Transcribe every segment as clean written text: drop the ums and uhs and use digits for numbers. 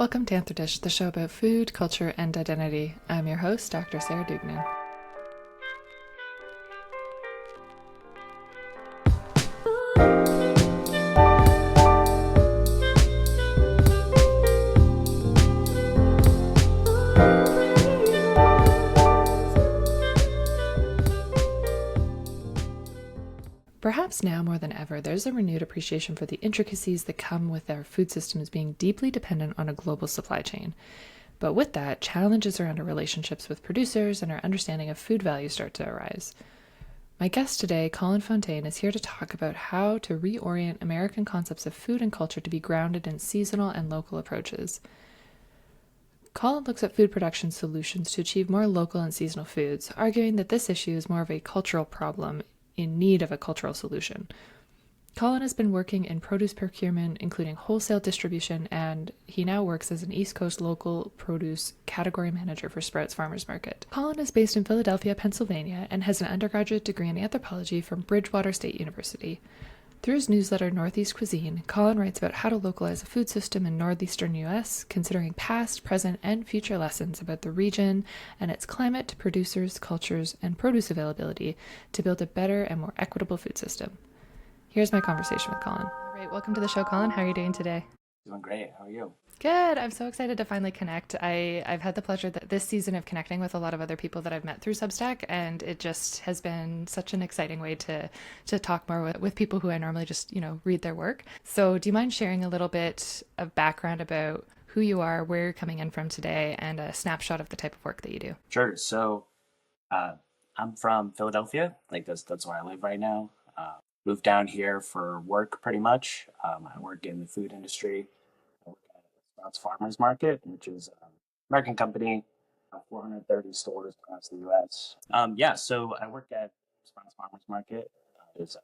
Welcome to Answer Dish, the show about food, culture, and identity. I'm your host, Dr. Sarah Dugnan. Perhaps now more than ever, there's a renewed appreciation for the intricacies that come with our food systems being deeply dependent on a global supply chain. But with that, challenges around our relationships with producers and our understanding of food value start to arise. My guest today, Colin Fontaine, is here to talk about how to reorient American concepts of food and culture to be grounded in seasonal and local approaches. Colin looks at food production solutions to achieve more local and seasonal foods, arguing that this issue is more of a cultural problem in need of a cultural solution. Colin has been working in produce procurement, including wholesale distribution, and he now works as an East Coast local produce category manager for Sprouts Farmers Market. Colin is based in Philadelphia, Pennsylvania, and has an undergraduate degree in anthropology from Bridgewater State University. Through his newsletter, Northeastern Cuisine, Colin writes about how to localize a food system in northeastern U.S., considering past, present, and future lessons about the region and its climate, producers, cultures, and produce availability to build a better and more equitable food system. Here's my conversation with Colin. All right, welcome to the show, Colin. How are you doing today? Doing great. How are you? Good. I'm so excited to finally connect. I've had the pleasure that this season of connecting with a lot of other people that I've met through Substack, and it just has been such an exciting way to talk more with people who I normally just, read their work. So do you mind sharing a little bit of background about who you are, where you're coming in from today, and a snapshot of the type of work that you do? Sure. So I'm from Philadelphia. That's where I live right now. Moved down here for work pretty much. I work in the food industry. I work at Sprouts Farmers Market, which is an American company, 430 stores across the U.S. So I work at Sprouts Farmers Market. It's a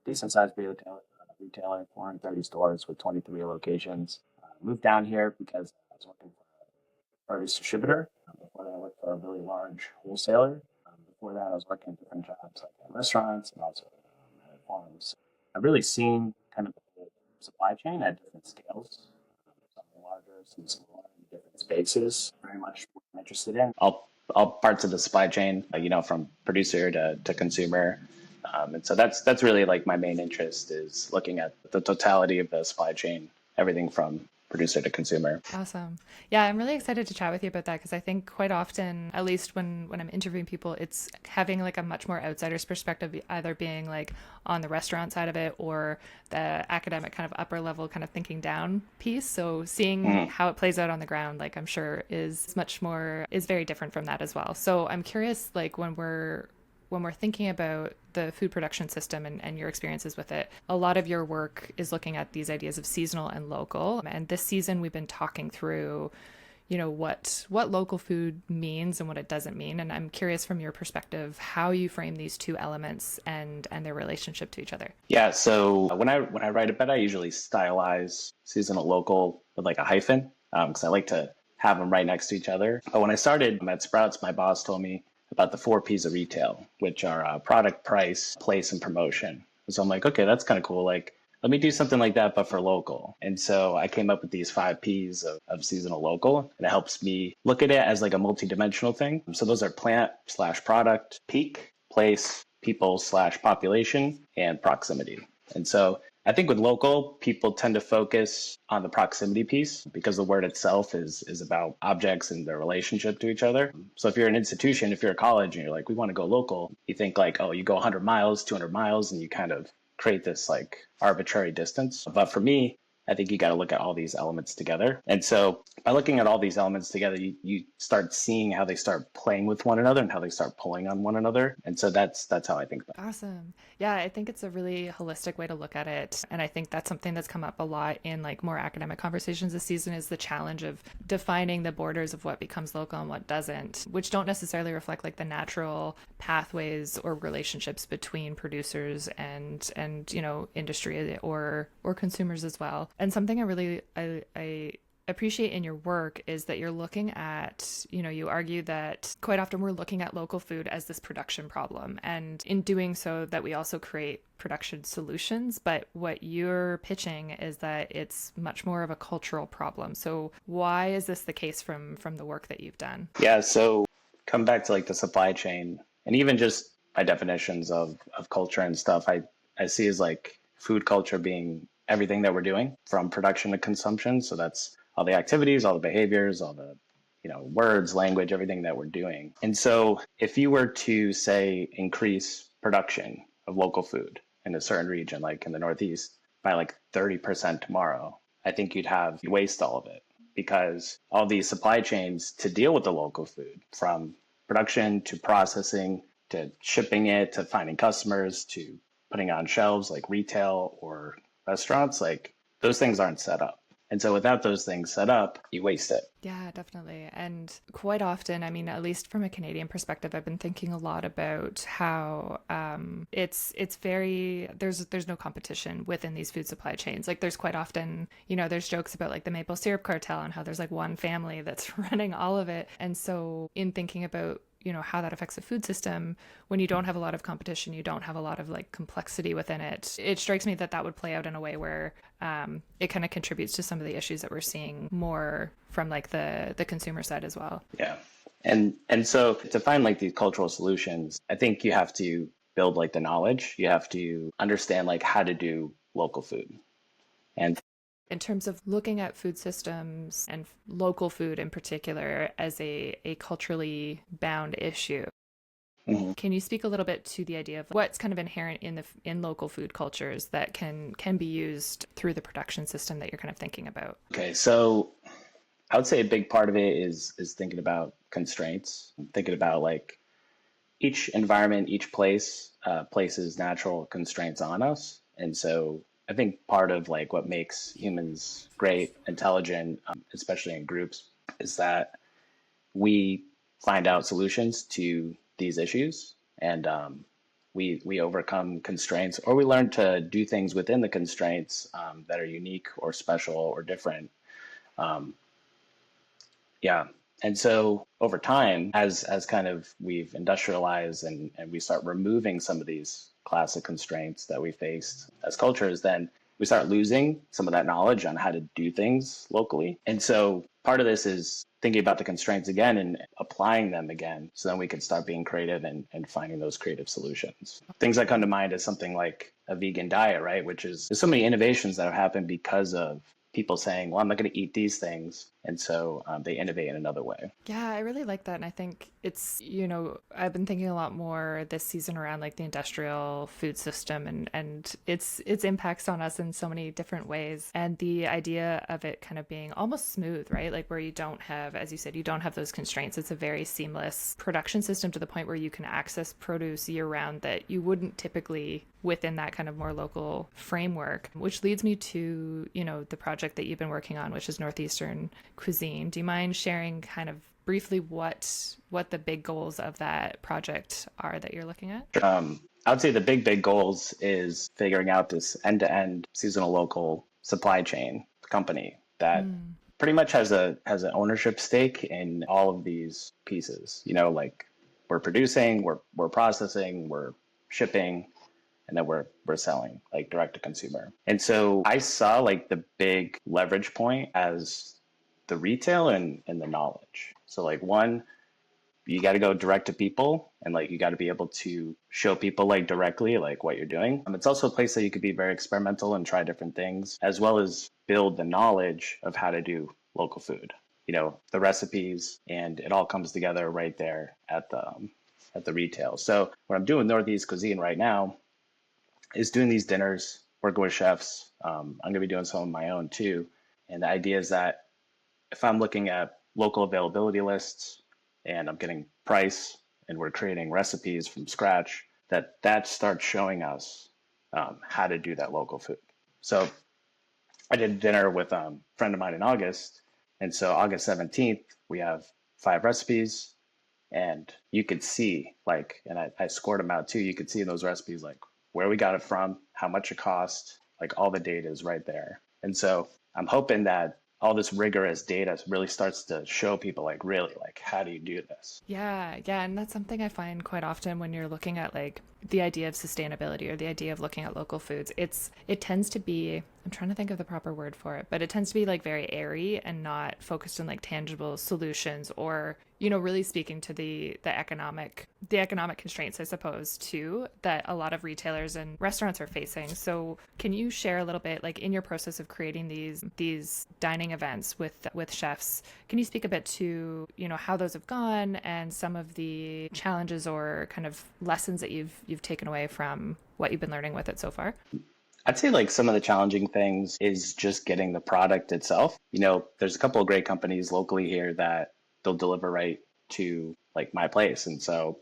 decent-sized retailer, 430 stores with 23 locations. Moved down here because I was working for a produce distributor. Before that, I worked for a really large wholesaler. Before that, I was working different jobs like at restaurants and also at farms. I've really seen kind of the whole supply chain at different scales, some larger, some smaller, in different spaces. Very much what I'm interested in. All parts of the supply chain, from producer to consumer. And so that's really like my main interest is looking at the totality of the supply chain, everything from producer to consumer. Awesome. Yeah, I'm really excited to chat with you about that because I think quite often, at least when I'm interviewing people, it's having like a much more outsider's perspective, either being like on the restaurant side of it or the academic kind of upper level kind of thinking down piece. So seeing how it plays out on the ground, like I'm sure is very different from that as well. So I'm curious, like when we're thinking about the food production system and your experiences with it, a lot of your work is looking at these ideas of seasonal and local. And this season, we've been talking through, what local food means and what it doesn't mean. And I'm curious from your perspective, how you frame these two elements and their relationship to each other. Yeah. So when I write about it, I usually stylize seasonal local with like a hyphen because I like to have them right next to each other. But when I started at Sprouts, my boss told me about the 4 P's of retail, which are product, price, place, and promotion. So I'm like, okay, that's kind of cool. Like, let me do something like that, but for local. And so I came up with these 5 P's of seasonal local, and it helps me look at it as like a multidimensional thing. So those are plant/product, peak, place, people/population, and proximity. And so I think with local, people tend to focus on the proximity piece because the word itself is about objects and their relationship to each other. So if you're an institution, if you're a college and you're like, we want to go local, you think like, oh, you go 100 miles, 200 miles, and you kind of create this like arbitrary distance. But for me, I think you got to look at all these elements together. And so by looking at all these elements together, you start seeing how they start playing with one another and how they start pulling on one another. And so that's how I think about it. Awesome. Yeah, I think it's a really holistic way to look at it. And I think that's something that's come up a lot in like more academic conversations this season is the challenge of defining the borders of what becomes local and what doesn't, which don't necessarily reflect like the natural pathways or relationships between producers and industry or consumers as well. And something I appreciate in your work is that you're looking at, you argue that quite often we're looking at local food as this production problem. And in doing so, that we also create production solutions. But what you're pitching is that it's much more of a cultural problem. So why is this the case from the work that you've done? Yeah, so come back to like the supply chain and even just my definitions of culture and stuff, I see as like food culture being everything that we're doing from production to consumption. So that's all the activities, all the behaviors, all the words, language, everything that we're doing. And so if you were to say increase production of local food in a certain region, like in the Northeast, by like 30% tomorrow, I think you'd waste all of it because all these supply chains to deal with the local food, from production to processing to shipping it to finding customers to putting on shelves like retail or restaurants, like those things aren't set up. And so without those things set up, you waste it. Yeah, definitely. And quite often, I mean, at least from a Canadian perspective, I've been thinking a lot about how it's very there's no competition within these food supply chains. Like there's quite often, there's jokes about like the maple syrup cartel and how there's like one family that's running all of it. And so in thinking about how that affects the food system, when you don't have a lot of competition, you don't have a lot of like complexity within it. It strikes me that would play out in a way where it kind of contributes to some of the issues that we're seeing more from like the consumer side as well. Yeah. And so to find like these cultural solutions, I think you have to build like the knowledge. You have to understand like how to do local food. And in terms of looking at food systems and local food in particular as a culturally bound issue, can you speak a little bit to the idea of what's kind of inherent in local food cultures that can be used through the production system that you're kind of thinking about? Okay, so I would say a big part of it is thinking about constraints, thinking about like each environment, each place places natural constraints on us. And so I think part of like what makes humans great, intelligent, especially in groups, is that we find out solutions to these issues, and we overcome constraints, or we learn to do things within the constraints that are unique or special or different. Yeah. And so over time, as kind of we've industrialized and we start removing some of these classic constraints that we faced as cultures, then we start losing some of that knowledge on how to do things locally. And so part of this is thinking about the constraints again and applying them again, so then we can start being creative and finding those creative solutions. Things that come to mind is something like a vegan diet, right? Which is, there's so many innovations that have happened because of people saying, well, I'm not going to eat these things. And so they innovate in another way. Yeah, I really like that. And I think it's, I've been thinking a lot more this season around like the industrial food system and its impacts on us in so many different ways. And the idea of it kind of being almost smooth, right? Like where you don't have, as you said, you don't have those constraints. It's a very seamless production system to the point where you can access produce year round that you wouldn't typically within that kind of more local framework, which leads me to, the project that you've been working on, which is Northeastern Cuisine. Do you mind sharing kind of briefly what the big goals of that project are that you're looking at? I would say the big goals is figuring out this end-to-end seasonal local supply chain company that pretty much has an ownership stake in all of these pieces. Like we're producing, we're processing, we're shipping, and then we're selling like direct to consumer. And so I saw like the big leverage point as the retail and the knowledge. So like one, you got to go direct to people, and like you got to be able to show people like directly like what you're doing. It's also a place that you could be very experimental and try different things, as well as build the knowledge of how to do local food. The recipes, and it all comes together right there at the retail. So what I'm doing with Northeast Cuisine right now is doing these dinners, working with chefs. I'm going to be doing some of my own too. And the idea is that if I'm looking at local availability lists and I'm getting price and we're creating recipes from scratch, that starts showing us how to do that local food. So I did dinner with a friend of mine in August. And so August 17th, we have 5 recipes, and you could see and I scored them out too. You could see in those recipes, like where we got it from, how much it cost, like all the data is right there. And so I'm hoping that all this rigorous data really starts to show people like, really, like, how do you do this? Yeah, and that's something I find quite often when you're looking at like the idea of sustainability or the idea of looking at local foods. It tends to be, I'm trying to think of the proper word for it, but it tends to be like very airy and not focused on like tangible solutions or, really speaking to the economic constraints, I suppose, too, that a lot of retailers and restaurants are facing. So can you share a little bit, like in your process of creating these dining events with chefs, can you speak a bit to, how those have gone and some of the challenges or kind of lessons that you've taken away from what you've been learning with it so far? I'd say like some of the challenging things is just getting the product itself. There's a couple of great companies locally here that they'll deliver right to like my place. And so,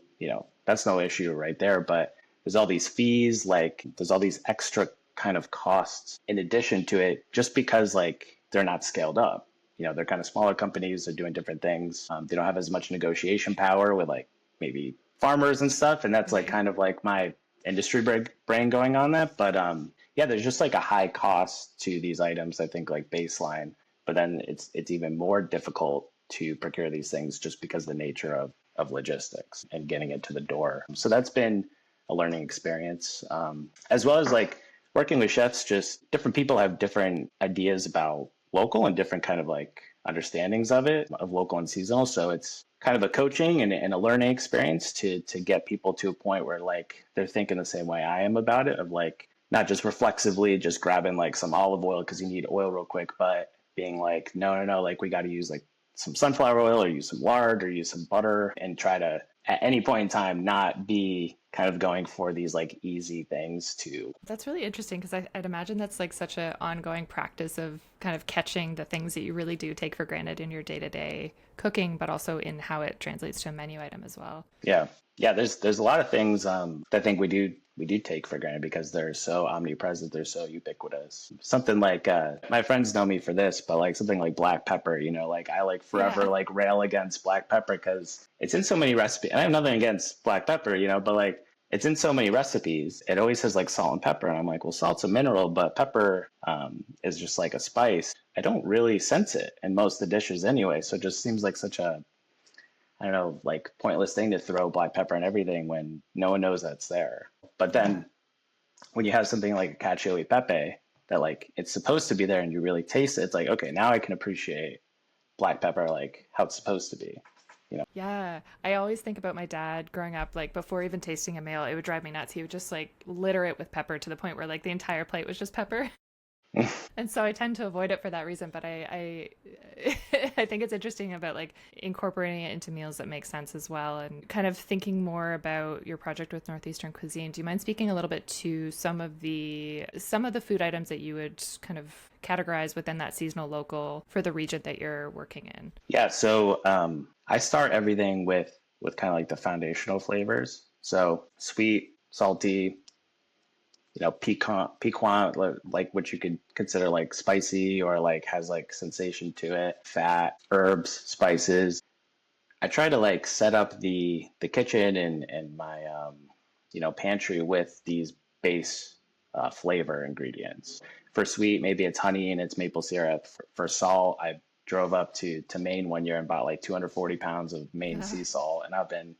that's no issue right there. But there's all these fees, like there's all these extra kind of costs in addition to it, just because like they're not scaled up. They're kind of smaller companies, they're doing different things. They don't have as much negotiation power with like maybe farmers and stuff. And that's like kind of like my industry brain going on that. But yeah, there's just like a high cost to these items, I think, like baseline. But then it's even more difficult to procure these things just because of the nature of logistics and getting it to the door. So that's been a learning experience, as well as like working with chefs. Just different people have different ideas about local and different kind of like understandings of local and seasonal. So it's kind of a coaching and a learning experience to get people to a point where like they're thinking the same way I am about it, of like not just reflexively just grabbing like some olive oil because you need oil real quick, but being like, no, like we got to use like some sunflower oil or use some lard or use some butter and try to at any point in time not be kind of going for these like easy things to. That's really interesting because I'd imagine that's like such an ongoing practice of kind of catching the things that you really do take for granted in your day-to-day cooking, but also in how it translates to a menu item as well. Yeah, there's a lot of things that I think we do take for granted because they're so omnipresent, they're so ubiquitous. Something like my friends know me for this, but like something like black pepper, like I like forever like rail against black pepper because it's in so many recipes. And I have nothing against black pepper, but like it's in so many recipes. It always says like salt and pepper, and I'm like, well, salt's a mineral, but pepper is just like a spice. I don't really sense it in most of the dishes anyway, so it just seems like such a, I don't know, like pointless thing to throw black pepper and everything when no one knows that's there. But then when you have something like a cacio e pepe that like it's supposed to be there and you really taste it, it's like, okay, now I can appreciate black pepper like how it's supposed to be. Yeah, I always think about my dad growing up, like before even tasting a meal, it would drive me nuts. He would just like litter it with pepper to the point where like the entire plate was just pepper. And so I tend to avoid it for that reason, but I I think it's interesting about like incorporating it into meals that make sense as well, and kind of thinking more about your project with Northeastern Cuisine. Do you mind speaking a little bit to some of the food items that you would kind of categorize within that seasonal local for the region that you're working in? Yeah, so I start everything with kind of like the foundational flavors. So sweet, salty, piquant, like what you could consider like spicy or like has like sensation to it, fat, herbs, spices. I try to like set up the kitchen and my pantry with these base flavor ingredients. For sweet, maybe it's honey and it's maple syrup. For salt, I drove up to Maine one year and bought like 240 pounds of Maine sea salt, and I've been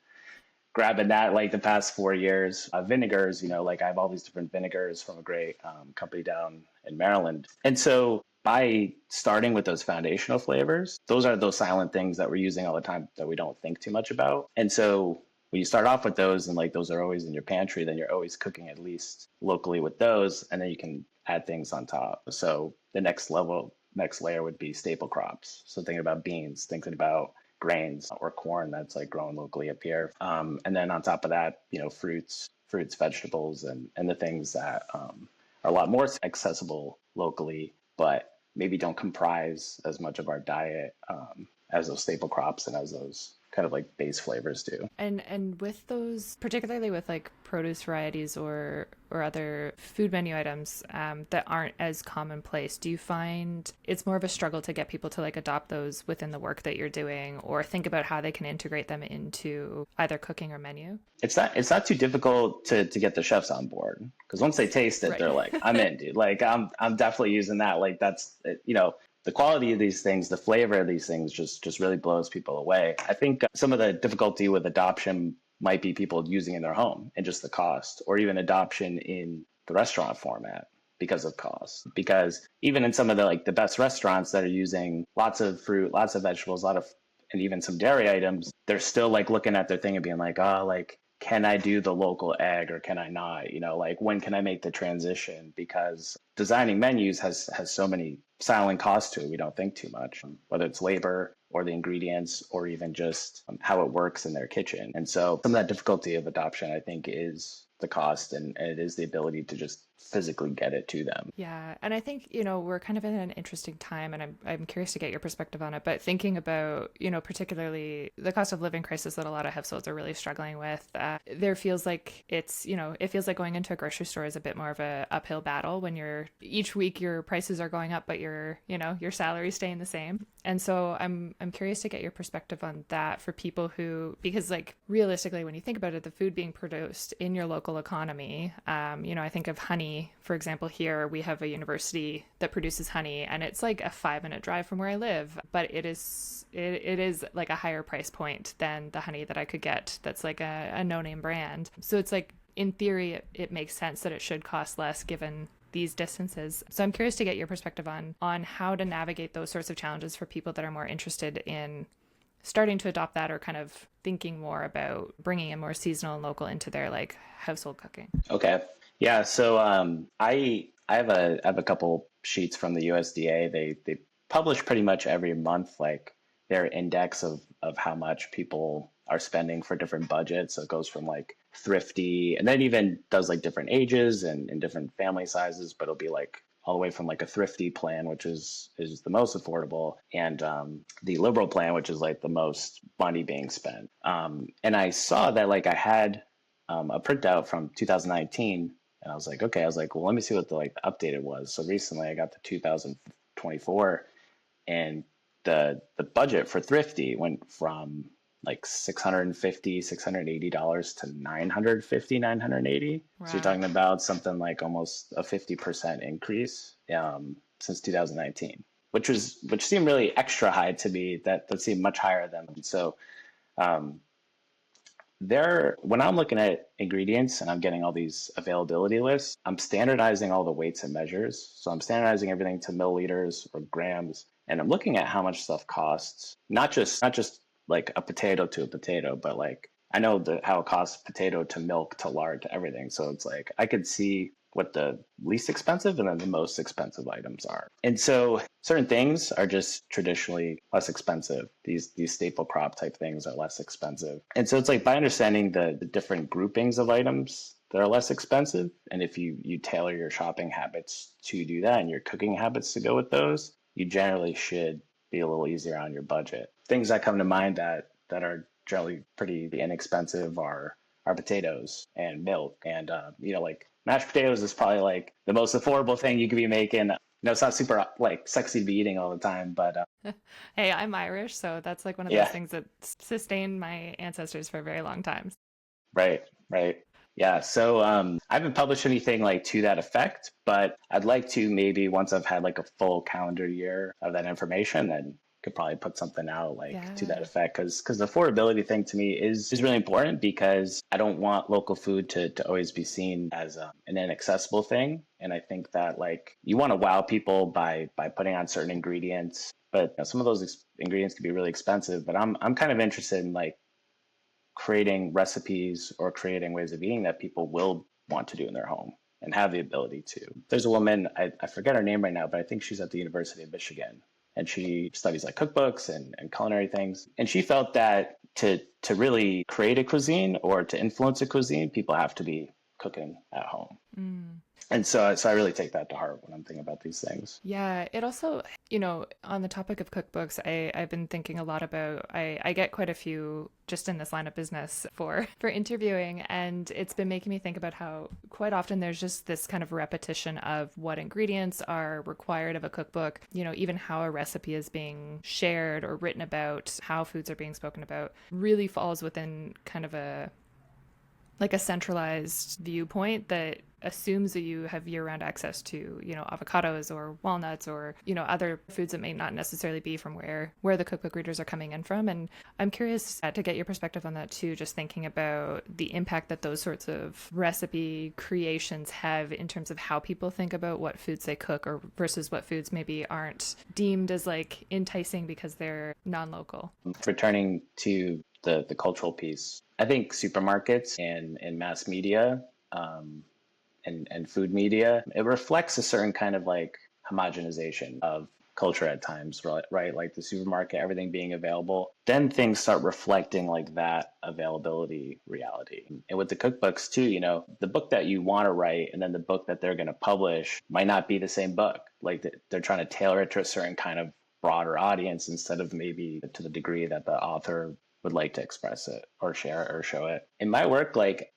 grabbing that like the past 4 years. Vinegars, like I have all these different vinegars from a great company down in Maryland. And so by starting with those foundational flavors, those are those silent things that we're using all the time that we don't think too much about. And so when you start off with those and like those are always in your pantry, then you're always cooking at least locally with those, and then you can add things on top. So the next layer would be staple crops. So thinking about beans, thinking about grains or corn that's like grown locally up here. And then on top of that, fruits, vegetables, and the things that are a lot more accessible locally, but maybe don't comprise as much of our diet as those staple crops and as those kind of like base flavors do. And with those, particularly with like produce varieties or other food menu items that aren't as commonplace, do you find it's more of a struggle to get people to like adopt those within the work that you're doing, or think about how they can integrate them into either cooking or menu? It's not too difficult to get the chefs on board, because once they taste it, they're like, I'm in, dude. Like I'm definitely using that. Like that's the quality of these things, the flavor of these things just really blows people away. I think some of the difficulty with adoption might be people using in their home and just the cost, or even adoption in the restaurant format because of cost. Because even in some of the like the best restaurants that are using lots of fruit, lots of vegetables, a lot of and even some dairy items, they're still like looking at their thing and being like, oh, like, can I do the local egg or can I not? You know, like when can I make the transition? Because designing menus has so many silent costs to it. We don't think too much, whether it's labor or the ingredients or even just how it works in their kitchen. And so some of that difficulty of adoption, I think, is the cost and it is the ability to just physically get it to them. Yeah. And I think, we're kind of in an interesting time and I'm curious to get your perspective on it, but thinking about, particularly the cost of living crisis that a lot of households are really struggling with, there feels like it feels like going into a grocery store is a bit more of a uphill battle when each week your prices are going up, but your salary's staying the same. And so I'm curious to get your perspective on that for people because like realistically, when you think about it, the food being produced in your local economy, I think of honey, for example. Here we have a university that produces honey and it's like a 5-minute drive from where I live, but it is like a higher price point than the honey that I could get that's like a no-name brand. So it's like, in theory, it makes sense that it should cost less given these distances. So I'm curious to get your perspective on how to navigate those sorts of challenges for people that are more interested in starting to adopt that or kind of thinking more about bringing in more seasonal and local into their like household cooking. Okay. Yeah. So I have a couple sheets from the USDA. They publish pretty much every month like their index of how much people are spending for different budgets. So it goes from like thrifty, and then even does like different ages and different family sizes, but it'll be like all the way from like a thrifty plan, which is the most affordable, and the liberal plan, which is like the most money being spent. And I saw that like I had a printout from 2019, and I was like, okay, well, let me see what the like the updated was. So recently I got the 2024, and the budget for thrifty went from like $680 to $980. Wow. So you're talking about something like almost a 50% increase since 2019, which seemed really extra high to me. That seemed much higher than. So when I'm looking at ingredients and I'm getting all these availability lists, I'm standardizing all the weights and measures. So I'm standardizing everything to milliliters or grams, and I'm looking at how much stuff costs, not just like a potato to a potato, but like I know how it costs potato to milk to lard to everything. So it's like I could see what the least expensive and then the most expensive items are. And so certain things are just traditionally less expensive. These staple crop type things are less expensive. And so it's like by understanding the different groupings of items that are less expensive, and if you tailor your shopping habits to do that and your cooking habits to go with those, you generally should be a little easier on your budget. Things that come to mind that are generally pretty inexpensive are potatoes and milk, and like mashed potatoes is probably like the most affordable thing you could be making. It's not super like sexy to be eating all the time, but Hey, I'm Irish, so that's like one of those things that sustained my ancestors for a very long time. Right. Yeah. So I haven't published anything like to that effect, but I'd like to maybe once I've had like a full calendar year of that information, then could probably put something out like to that effect. Because the affordability thing to me is really important, because I don't want local food to always be seen as an inaccessible thing. And I think that like you want to wow people by putting on certain ingredients, but some of those ingredients can be really expensive. But I'm kind of interested in like creating recipes or creating ways of eating that people will want to do in their home and have the ability to. There's a woman, I forget her name right now, but I think she's at the University of Michigan, and she studies like cookbooks and culinary things. And she felt that to really create a cuisine or to influence a cuisine, people have to be cooking at home. And so I really take that to heart when I'm thinking about these things. Yeah, it also, on the topic of cookbooks, I've been thinking a lot about, I get quite a few just in this line of business for interviewing, and it's been making me think about how quite often there's just this kind of repetition of what ingredients are required of a cookbook, even how a recipe is being shared or written about, how foods are being spoken about, really falls within kind of a centralized viewpoint that assumes that you have year-round access to, avocados or walnuts or, other foods that may not necessarily be from where the cookbook readers are coming in from. And I'm curious to get your perspective on that too, just thinking about the impact that those sorts of recipe creations have in terms of how people think about what foods they cook, or versus what foods maybe aren't deemed as like enticing because they're non-local. Returning to the cultural piece, I think supermarkets and mass media, and food media, it reflects a certain kind of like homogenization of culture at times, right? Like the supermarket, everything being available, then things start reflecting like that availability reality. And with the cookbooks too, the book that you want to write and then the book that they're going to publish might not be the same book. Like they're trying to tailor it to a certain kind of broader audience instead of maybe to the degree that the author would like to express it or share it or show it. In my work, like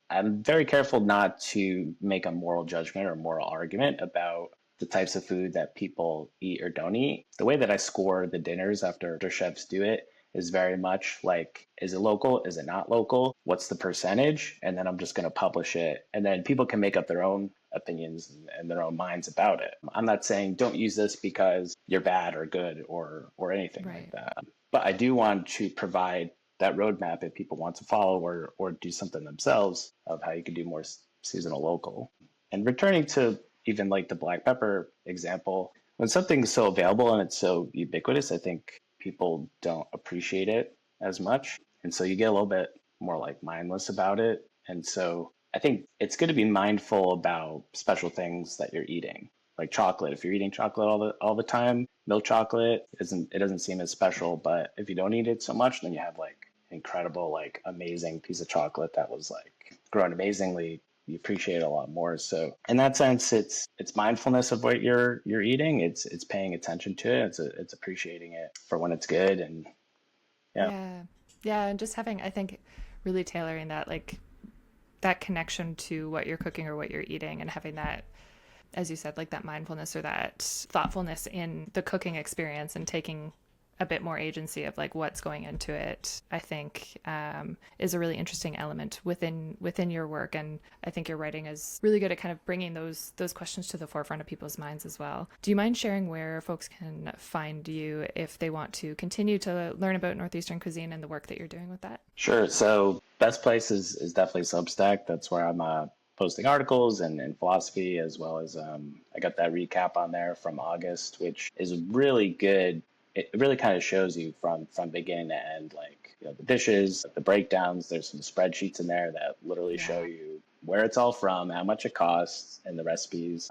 I'm very careful not to make a moral judgment or moral argument about the types of food that people eat or don't eat. The way that I score the dinners after chefs do it is very much like, is it local? Is it not local? What's the percentage? And then I'm just going to publish it. And then people can make up their own opinions and their own minds about it. I'm not saying don't use this because you're bad or good or anything like that. But I do want to provide that roadmap if people want to follow or do something themselves of how you can do more seasonal local. And returning to even like the black pepper example, when something's so available and it's so ubiquitous, I think people don't appreciate it as much. And so you get a little bit more like mindless about it. And so I think it's good to be mindful about special things that you're eating. Like chocolate, if you're eating chocolate all the time, milk chocolate it doesn't seem as special. But if you don't eat it so much, then you have like incredible, like amazing piece of chocolate that was like grown amazingly. You appreciate it a lot more. So in that sense, it's mindfulness of what you're eating. It's paying attention to it. It's appreciating it for when it's good. And yeah, and just having, I think, really tailoring that, like that connection to what you're cooking or what you're eating, and having that, as you said, like that mindfulness or that thoughtfulness in the cooking experience, and taking a bit more agency of like what's going into it, I think is a really interesting element within your work. And I think your writing is really good at kind of bringing those questions to the forefront of people's minds as well. Do you mind sharing where folks can find you if they want to continue to learn about Northeastern cuisine and the work that you're doing with that? Sure. So best place is definitely Substack. That's where I'm posting articles and philosophy, as well as I got that recap on there from August, which is really good. It really kind of shows you from beginning to end, like the dishes, the breakdowns. There's some spreadsheets in there that literally show you where it's all from, how much it costs, and the recipes.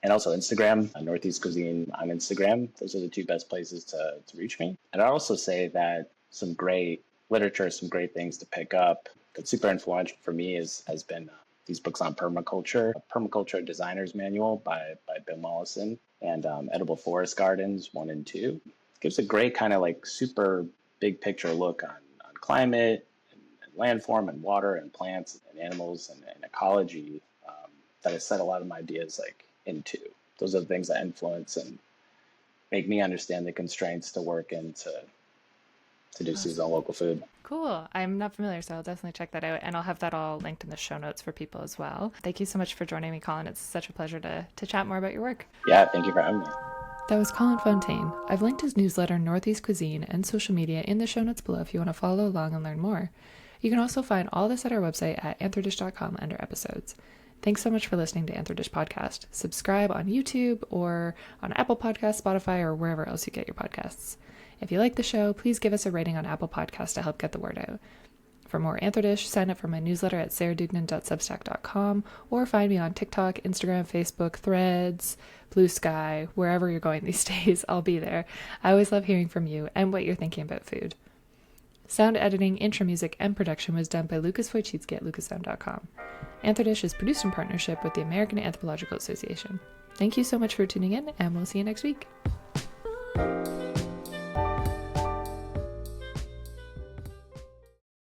And also Instagram, Northeast Cuisine on Instagram. Those are the two best places to reach me. And I'd also say that some great literature, some great things to pick up that's super influential for me has been these books on permaculture, a Permaculture Designer's Manual by Bill Mollison, and Edible Forest Gardens 1 and 2. It gives a great kind of like super big picture look on climate and landform and water and plants and animals and ecology that I set a lot of my ideas like into. Those are the things that influence and make me understand the constraints to work into to do seasonal local food. Cool. I'm not familiar, so I'll definitely check that out. And I'll have that all linked in the show notes for people as well. Thank you so much for joining me, Colin. It's such a pleasure to chat more about your work. Yeah, thank you for having me. That was Colin Fontaine. I've linked his newsletter, Northeast Cuisine, and social media in the show notes below if you want to follow along and learn more. You can also find all this at our website at anthodish.com under episodes. Thanks so much for listening to Anthodish Podcast. Subscribe on YouTube or on Apple Podcasts, Spotify, or wherever else you get your podcasts. If you like the show, please give us a rating on Apple Podcasts to help get the word out. For more Anthodish, sign up for my newsletter at sarahdougnan.substack.com or find me on TikTok, Instagram, Facebook, Threads, Blue Sky, wherever you're going these days. I'll be there. I always love hearing from you and what you're thinking about food. Sound editing, intro music, and production was done by Lucas Wojcicki at lucassound.com. Anthodish is produced in partnership with the American Anthropological Association. Thank you so much for tuning in, and we'll see you next week.